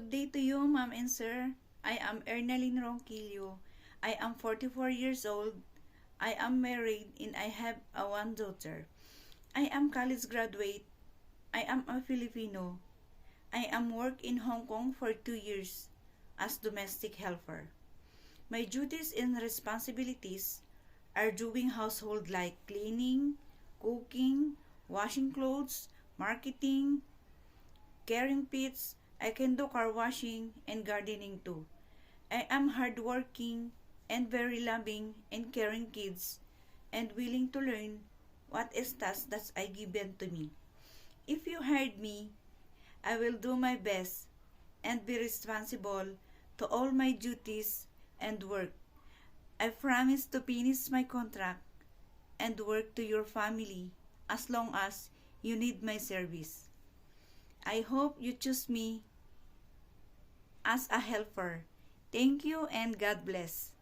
Good day to you, ma'am and sir. I am Ernaline Ronquillo. I am 44 years old. I am married and I have one daughter. I am college graduate. I am a Filipino. I am work in Hong Kong for 2 years as domestic helper. My duties and responsibilities are doing household like cleaning, cooking, washing clothes, marketing, caring pets. I can do car washing and gardening too. I am hardworking and very loving and caring kids and willing to learn what is task that I given to me. If you hired me, I will do my best and be responsible to all my duties and work. I promise to finish my contract and work to your family as long as you need my service. I hope you choose me as a helper. Thank you and God bless.